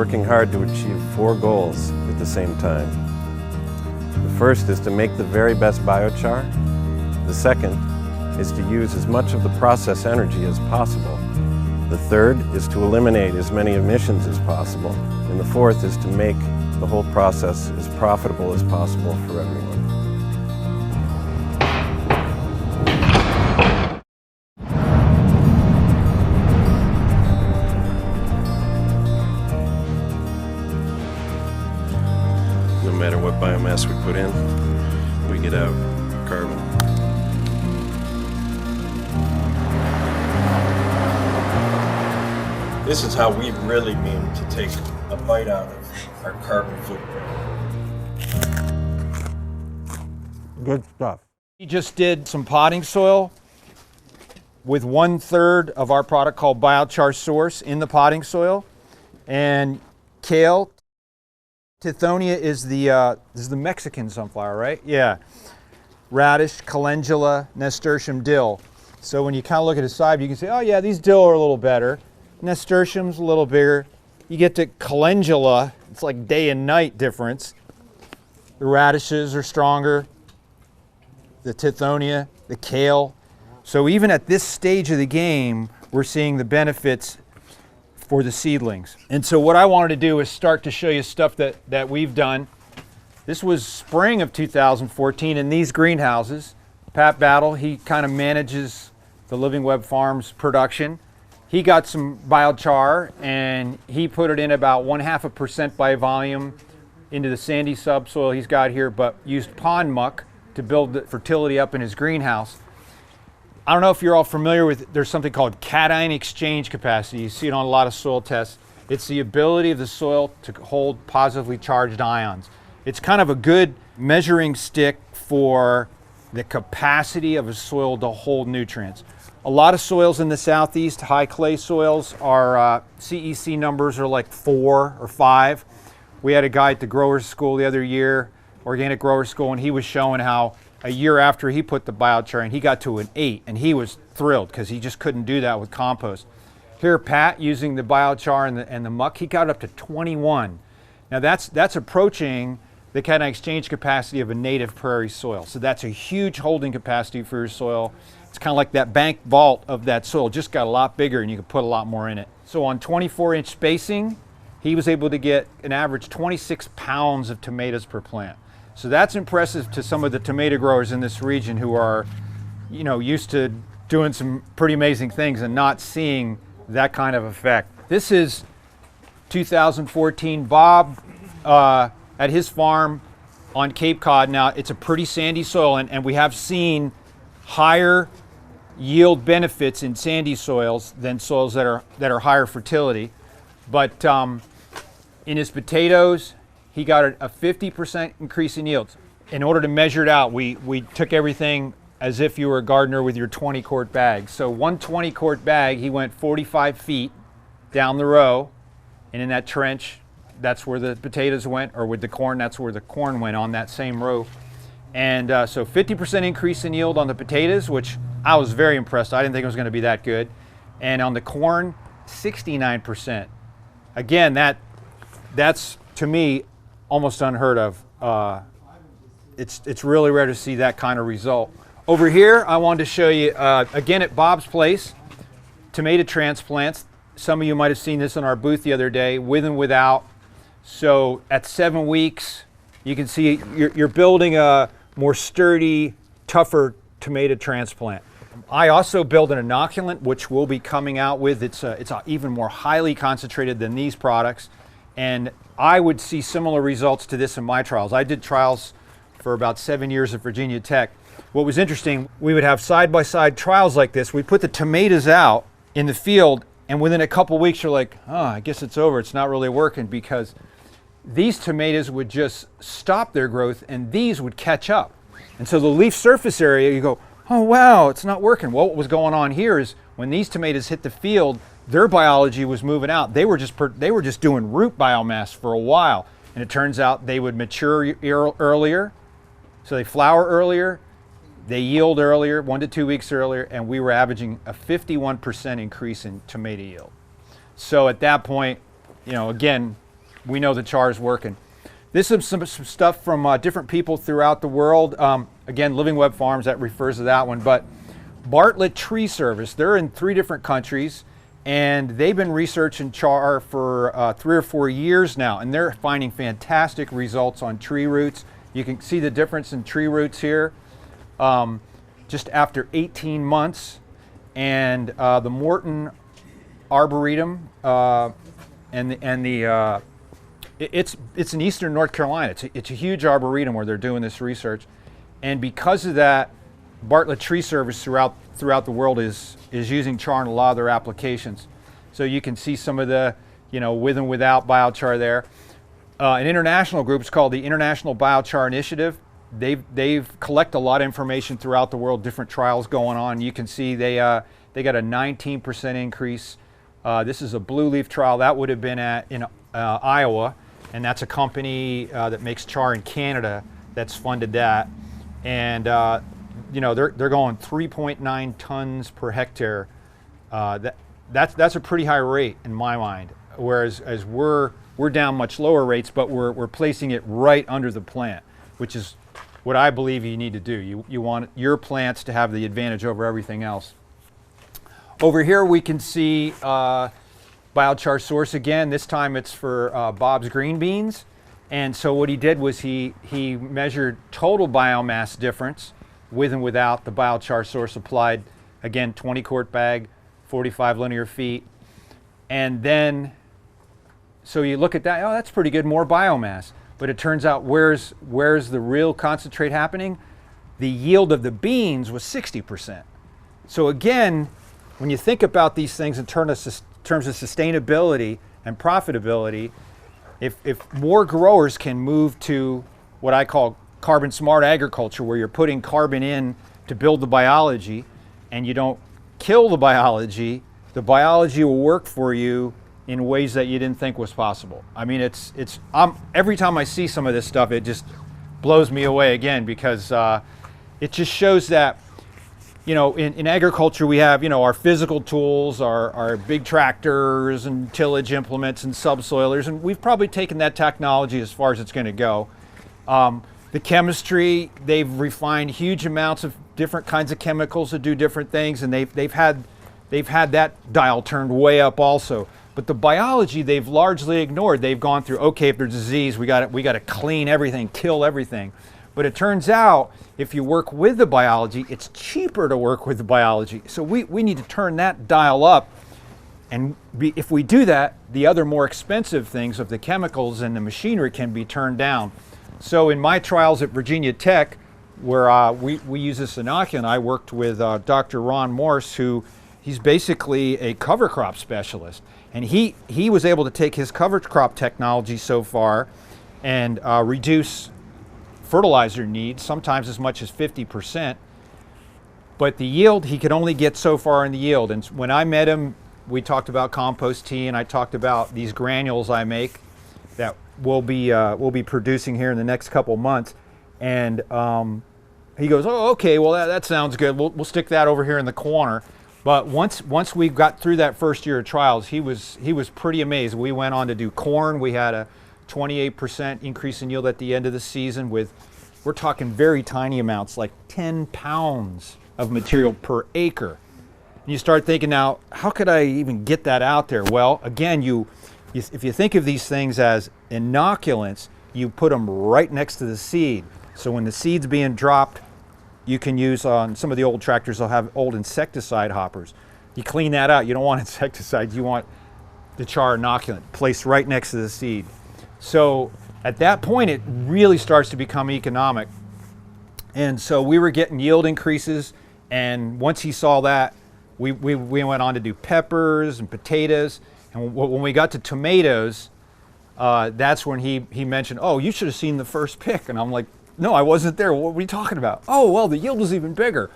working hard to achieve 4 goals at the same time. The first is to make the very best biochar. The second is to use as much of the process energy as possible. The third is to eliminate as many emissions as possible. And the fourth is to make the whole process as profitable as possible for everyone. No matter what biomass we put in, we get out carbon. This is how we really mean to take a bite out of our carbon footprint. Good stuff. We just did some potting soil with 1/3 of our product called Biochar Source in the potting soil, and kale. Tithonia is the Mexican sunflower, right? Yeah. Radish, calendula, nasturtium, dill. So when you kind of look at the side, you can say, oh yeah, these dill are a little better. Nasturtium's a little bigger. You get to calendula, it's like day and night difference. The radishes are stronger. The tithonia, the kale. So even at this stage of the game, we're seeing the benefits for the seedlings. And so what I wanted to do is start to show you stuff that we've done. This was spring of 2014 in these greenhouses. Pat Battle, he kind of manages the Living Web Farm's production. He got some biochar and he put it in about 0.5% by volume into the sandy subsoil he's got here, but used pond muck to build the fertility up in his greenhouse. I don't know if you're all familiar with, there's something called cation exchange capacity. You see it on a lot of soil tests. It's the ability of the soil to hold positively charged ions. It's kind of a good measuring stick for the capacity of a soil to hold nutrients. A lot of soils in the southeast, high clay soils, are CEC numbers are like 4 or 5. We had a guy at the growers school the other year, organic grower school, and he was showing how a year after he put the biochar in, he got to an 8, and he was thrilled because he just couldn't do that with compost. Here, Pat, using the biochar and the muck, he got up to 21. Now that's approaching the cation exchange capacity of a native prairie soil. So that's a huge holding capacity for your soil. It's kind of like that bank vault of that soil, just got a lot bigger and you can put a lot more in it. So on 24-inch spacing, he was able to get an average 26 pounds of tomatoes per plant. So that's impressive to some of the tomato growers in this region who are, you know, used to doing some pretty amazing things and not seeing that kind of effect. This is 2014. Bob at his farm on Cape Cod. Now it's a pretty sandy soil, and we have seen higher yield benefits in sandy soils than soils that are higher fertility. But in his potatoes, he got a 50% increase in yields. In order to measure it out, we took everything as if you were a gardener with your 20-quart bag. So one 20-quart bag, he went 45 feet down the row, and in that trench, that's where the potatoes went, or with the corn, that's where the corn went on that same row. And so 50% increase in yield on the potatoes, which I was very impressed. I didn't think it was going to be that good. And on the corn, 69%. Again, that's to me almost unheard of. It's really rare to see that kind of result. Over here, I wanted to show you, again at Bob's place, tomato transplants. Some of you might have seen this in our booth the other day, with and without. So at 7 weeks, you can see you're building a more sturdy, tougher tomato transplant. I also build an inoculant, which we'll be coming out with. It's even more highly concentrated than these products. And I would see similar results to this in my trials. I did trials for about 7 years at Virginia Tech. What was interesting, we would have side-by-side trials like this. We'd put the tomatoes out in the field, and within a couple weeks, you're like, oh, I guess it's over. It's not really working, because these tomatoes would just stop their growth and these would catch up. And so the leaf surface area, you go, oh wow, it's not working. Well, what was going on here is when these tomatoes hit the field, their biology was moving out. They were just doing root biomass for a while. And it turns out they would mature earlier, so they flower earlier, they yield earlier, 1 to 2 weeks earlier, and we were averaging a 51% increase in tomato yield. So at that point, you know, again, we know the char is working. This is some stuff from different people throughout the world. Again, Living Web Farms, that refers to that one. But Bartlett Tree Service, they're in 3 different countries, and they've been researching char for 3 or 4 years now, and they're finding fantastic results on tree roots. You can see the difference in tree roots here just after 18 months. And the Morton Arboretum it's in eastern North Carolina. It's a huge arboretum where they're doing this research, and because of that, Bartlett Tree Service throughout the world is using char in a lot of their applications. So you can see some of the with and without biochar there. An international group is called the International Biochar Initiative. They've collected a lot of information throughout the world, different trials going on. You can see they got a 19% increase. This is a blue leaf trial that would have been in Iowa, and that's a company that makes char in Canada that's funded that. And they're going 3.9 tons per hectare. That's a pretty high rate in my mind. Whereas we're down much lower rates, but we're placing it right under the plant, which is what I believe you need to do. You want your plants to have the advantage over everything else. Over here we can see biochar source again. This time it's for Bob's green beans. And so what he did was he measured total biomass difference with and without the biochar source applied. Again, 20 quart bag, 45 linear feet. And then, so you look at that, oh, that's pretty good, more biomass. But it turns out where's the real concentrate happening? The yield of the beans was 60%. So again, when you think about these things in terms of sustainability and profitability, if more growers can move to what I call carbon smart agriculture, where you're putting carbon in to build the biology and you don't kill the biology will work for you in ways that you didn't think was possible. I mean, every time I see some of this stuff, it just blows me away again, because it just shows that in agriculture we have our physical tools, our big tractors and tillage implements and subsoilers, and we've probably taken that technology as far as it's going to go. The chemistry, they've refined huge amounts of different kinds of chemicals to do different things, and they've had that dial turned way up also. But the biology they've largely ignored. They've gone through, okay, if there's disease, we got to clean everything, kill everything. But it turns out, if you work with the biology, it's cheaper to work with the biology. So we need to turn that dial up. And if we do that, the other more expensive things of the chemicals and the machinery can be turned down. So in my trials at Virginia Tech, where we use this inoculum, I worked with Dr. Ron Morse, he's basically a cover crop specialist. And he was able to take his cover crop technology so far and reduce fertilizer needs, sometimes as much as 50%. But the yield, he could only get so far in the yield. And when I met him, we talked about compost tea, and I talked about these granules I make that we'll be producing here in the next couple months. And he goes, oh, okay, well that sounds good. We'll stick that over here in the corner. But once we got through that first year of trials, he was pretty amazed. We went on to do corn. We had a 28% increase in yield at the end of the season. We're talking very tiny amounts, like 10 pounds of material per acre. And you start thinking, now, how could I even get that out there? Well, again, if you think of these things as inoculants, you put them right next to the seed. So when the seed's being dropped, you can use on some of the old tractors, they'll have old insecticide hoppers. You clean that out. You don't want insecticides. You want the char inoculant placed right next to the seed. So at that point, it really starts to become economic. And so we were getting yield increases. And once he saw that, we went on to do peppers and potatoes. And when we got to tomatoes, that's when he mentioned, oh, you should have seen the first pick. And I'm like, no, I wasn't there. What were you talking about? Oh, well, the yield was even bigger.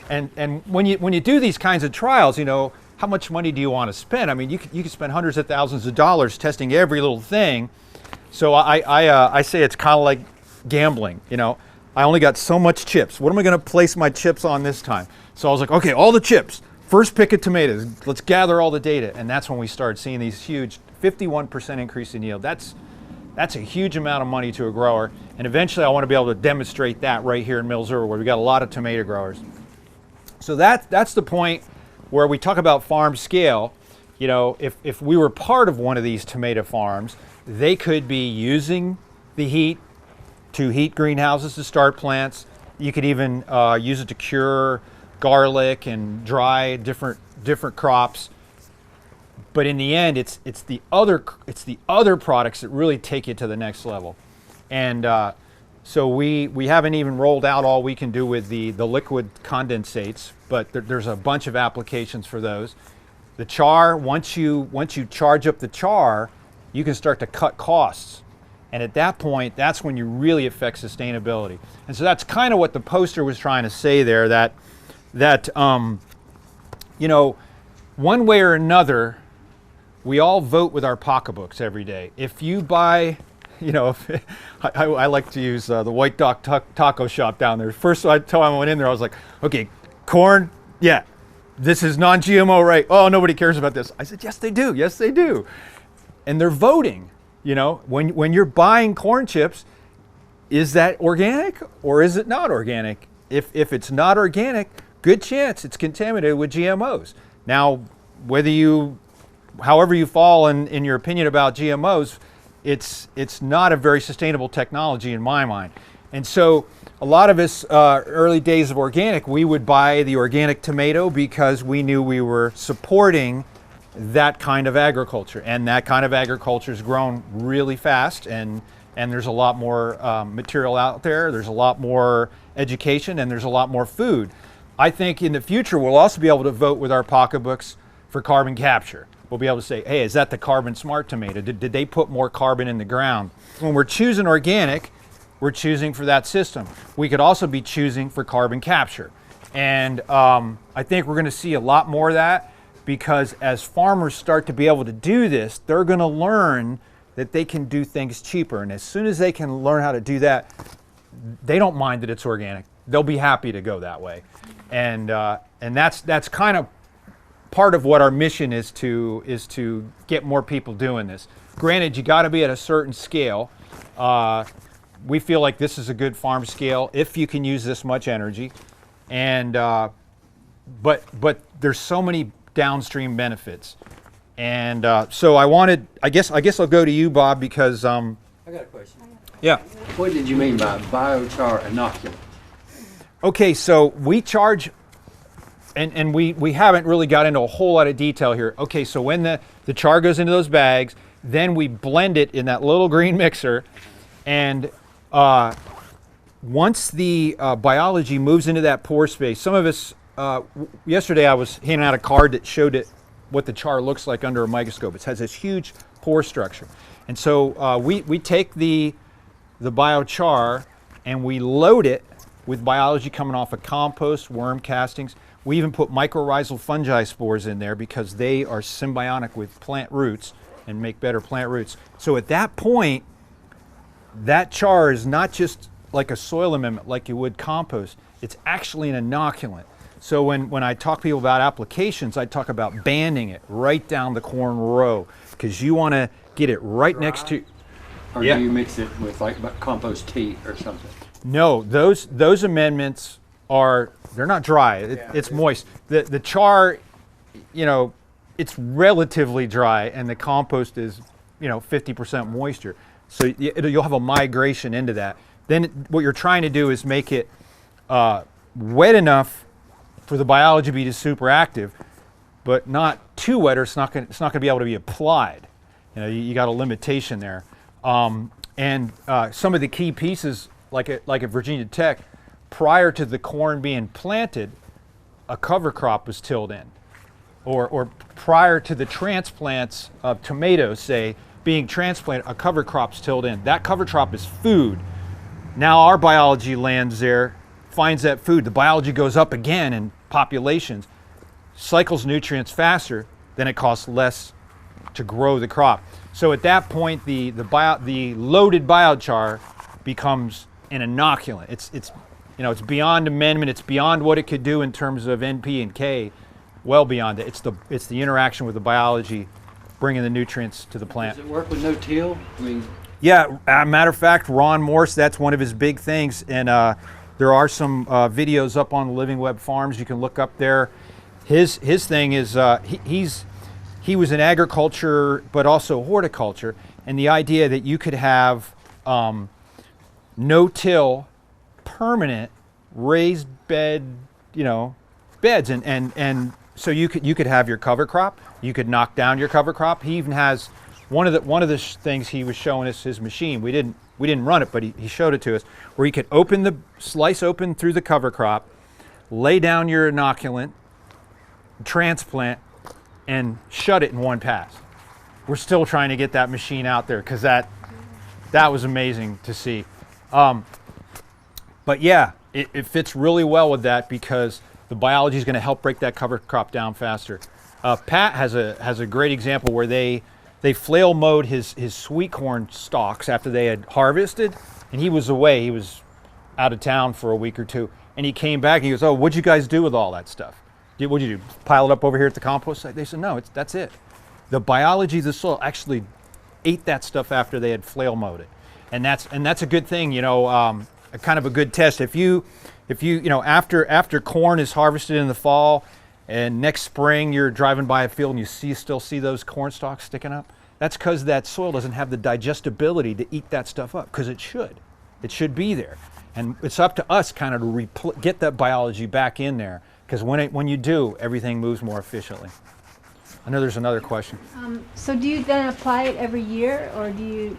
And when you do these kinds of trials, how much money do you want to spend? I mean, you can spend hundreds of thousands of dollars testing every little thing. So I say it's kind of like gambling. I only got so much chips. What am I going to place my chips on this time? So I was like, okay, all the chips. First pick of tomatoes. Let's gather all the data. And that's when we started seeing these huge 51% increase in yield. That's a huge amount of money to a grower. And eventually I want to be able to demonstrate that right here in Mills River, where we got a lot of tomato growers. So that's the point where we talk about farm scale. You know, if we were part of one of these tomato farms, they could be using the heat to heat greenhouses to start plants. You could even use it to cure garlic and dry different crops. But in the end, it's the other products that really take you to the next level. And so we haven't even rolled out all we can do with the liquid condensates, but there's a bunch of applications for those. The char, once you charge up the char, you can start to cut costs. And at that point, that's when you really affect sustainability. And so that's kind of what the poster was trying to say there, that you know, one way or another, we all vote with our pocketbooks every day. If you buy, you know, I like to use the White Dog Taco Shop down there. First time I went in there, I was like, okay, corn, yeah, this is non-GMO, right? Oh, nobody cares about this. I said, yes, they do. Yes, they do. And they're voting. You know, when you're buying corn chips, is that organic or is it not organic? If it's not organic, good chance it's contaminated with GMOs. Now, however you fall in your opinion about GMOs, it's not a very sustainable technology in my mind. And so a lot of us, early days of organic, we would buy the organic tomato because we knew we were supporting that kind of agriculture, and that kind of agriculture has grown really fast, and there's a lot more material out there, there's a lot more education, and there's a lot more food. I think in the future we'll also be able to vote with our pocketbooks for carbon capture. We'll be able to say, hey, is that the carbon smart tomato? Did they put more carbon in the ground? When we're choosing organic, we're choosing for that system. We could also be choosing for carbon capture, and I think we're going to see a lot more of that, because as farmers start to be able to do this, they're going to learn that they can do things cheaper. And as soon as they can learn how to do that, they don't mind that it's organic. They'll be happy to go that way. And that's kind of part of what our mission is to get more people doing this. Granted, you got to be at a certain scale. We feel like this is a good farm scale if you can use this much energy. And but there's so many downstream benefits, and so I guess I'll go to you, Bob, because I got a question. Yeah. What did you mean by Biochar Inoculum? Okay, so we charge, and we haven't really got into a whole lot of detail here. Okay, so when the char goes into those bags, then we blend it in that little green mixer, and once the biology moves into that pore space, some of us, yesterday I was handing out a card that showed it what the char looks like under a microscope. It has this huge pore structure. And so we take the biochar and we load it with biology coming off of compost, worm castings. We even put mycorrhizal fungi spores in there because they are symbiotic with plant roots and make better plant roots. So at that point, that char is not just like a soil amendment like you would compost. It's actually an inoculant. So when I talk to people about applications, I talk about banding it right down the corn row, because you want to get it right next to. Or do you mix it with like compost tea or something? No, those amendments they're not dry. It's moist. The char, you know, it's relatively dry, and the compost is, you know, 50% moisture. So you'll have a migration into that. Then what you're trying to do is make it wet enough for the biology to be super active, but not too wet, or it's not going to be able to be applied. You know, you got a limitation there. And some of the key pieces, like at Virginia Tech, prior to the corn being planted, a cover crop was tilled in, or prior to the transplants of tomatoes, say, being transplanted, a cover crop's tilled in. That cover crop is food. Now our biology lands there, finds that food, the biology goes up again in populations, cycles nutrients faster, then it costs less to grow the crop. So at that point, the loaded biochar becomes an inoculant. It's you know, it's beyond amendment. It's beyond what it could do in terms of NP and K, well beyond it. It's the interaction with the biology bringing the nutrients to the plant. Does it work with no till? I mean, Yeah, matter of fact, Ron Morse, that's one of his big things. And there are some videos up on the Living Web Farms you can look up there. His thing is he was in agriculture, but also horticulture. And the idea that you could have no-till, permanent, raised bed, beds. And so you could have your cover crop. You could knock down your cover crop. He even has one of the things he was showing us, his machine. We didn't run it, but he showed it to us, where you could slice open through the cover crop, lay down your inoculant, transplant, and shut it in one pass. We're still trying to get that machine out there because that was amazing to see. But yeah, it fits really well with that because the biology is going to help break that cover crop down faster. Pat has a great example where they flail mowed his sweet corn stalks after they had harvested, and he was away. He was out of town for a week or two, and he came back and he goes, "Oh, what'd you guys do with all that stuff? What'd you do? Pile it up over here at the compost site?" They said, "No, that's it. The biology of the soil actually ate that stuff after they had flail mowed it," and that's a good thing. A kind of a good test. If you after corn is harvested in the fall, and next spring you're driving by a field and you still see those corn stalks sticking up, that's because that soil doesn't have the digestibility to eat that stuff up, because it should be there. And it's up to us kind of to get that biology back in there, because when you do, everything moves more efficiently. I know there's another question. So do you then apply it every year, or do you?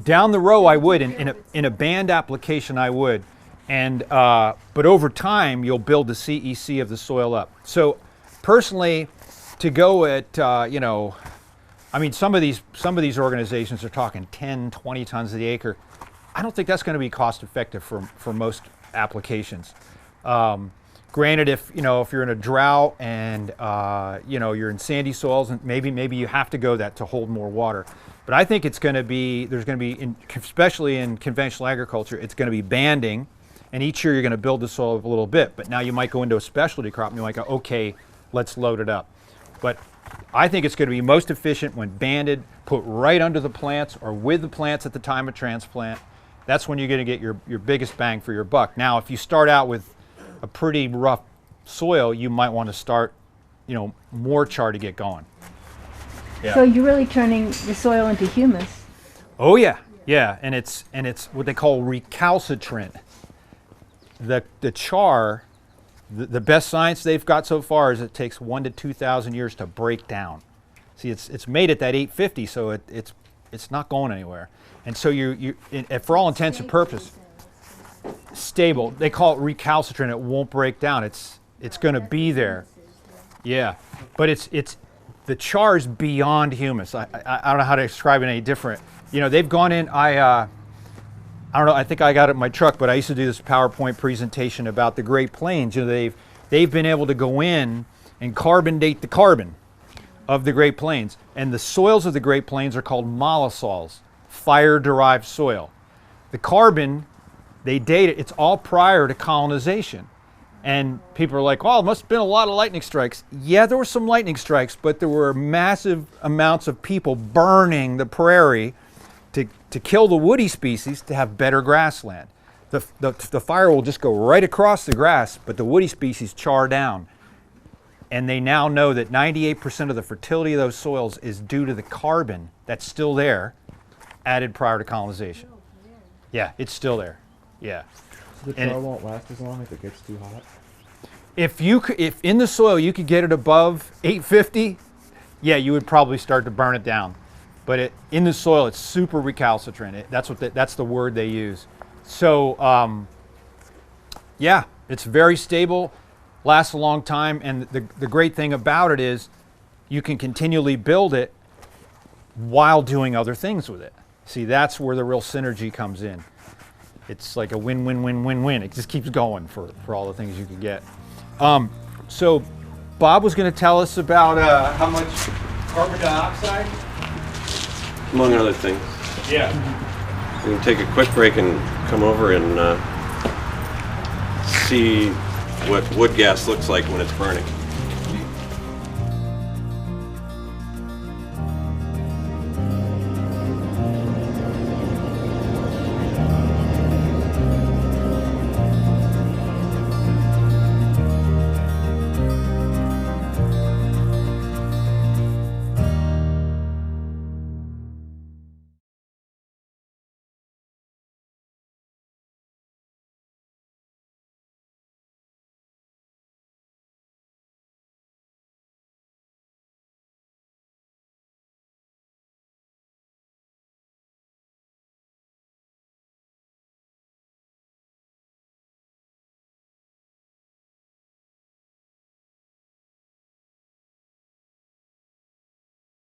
Down the row I would, in a band application I would. And but over time, you'll build the CEC of the soil up. So personally, to go at, some of these organizations are talking 10, 20 tons of the acre. I don't think that's going to be cost effective for most applications. Granted, if you're in a drought and you're in sandy soils, and maybe you have to go that to hold more water. But I think there's going to be, especially in conventional agriculture, it's going to be banding. And each year you're going to build the soil up a little bit, but now you might go into a specialty crop and you might go, okay, let's load it up. But I think it's going to be most efficient when banded, put right under the plants or with the plants at the time of transplant. That's when you're going to get your biggest bang for your buck. Now, if you start out with a pretty rough soil, you might want to start, more char to get going. Yeah. So you're really turning the soil into humus. Oh yeah, and it's what they call recalcitrant. The char, the best science they've got so far is it takes 1,000 to 2,000 years to break down. See, it's made at that 850, so it's not going anywhere. And so for all intents and purposes, stable. They call it recalcitrant. It won't break down. It's going to be there. Yeah, but it's the char is beyond humus. I don't know how to describe it any different. They've gone in. I don't know, I think I got it in my truck, but I used to do this PowerPoint presentation about the Great Plains. They've been able to go in and carbon date the carbon of the Great Plains. And the soils of the Great Plains are called mollisols, fire-derived soil. The carbon, they date it, it's all prior to colonization. And people are like, well, it must have been a lot of lightning strikes. Yeah, there were some lightning strikes, but there were massive amounts of people burning the prairie to kill the woody species to have better grassland. The fire will just go right across the grass, but the woody species char down. And they now know that 98% of the fertility of those soils is due to the carbon that's still there, added prior to colonization. Yeah, it's still there. Yeah. So the char won't last as long if it gets too hot? If in the soil you could get it above 850, yeah, you would probably start to burn it down. But in the soil, it's super recalcitrant. That's the word they use. So, yeah, it's very stable, lasts a long time, and the great thing about it is you can continually build it while doing other things with it. See, that's where the real synergy comes in. It's like a win-win-win-win-win. It just keeps going for all the things you can get. So Bob was going to tell us about how much carbon dioxide. Among other things. Yeah. We can take a quick break and come over and see what wood gas looks like when it's burning.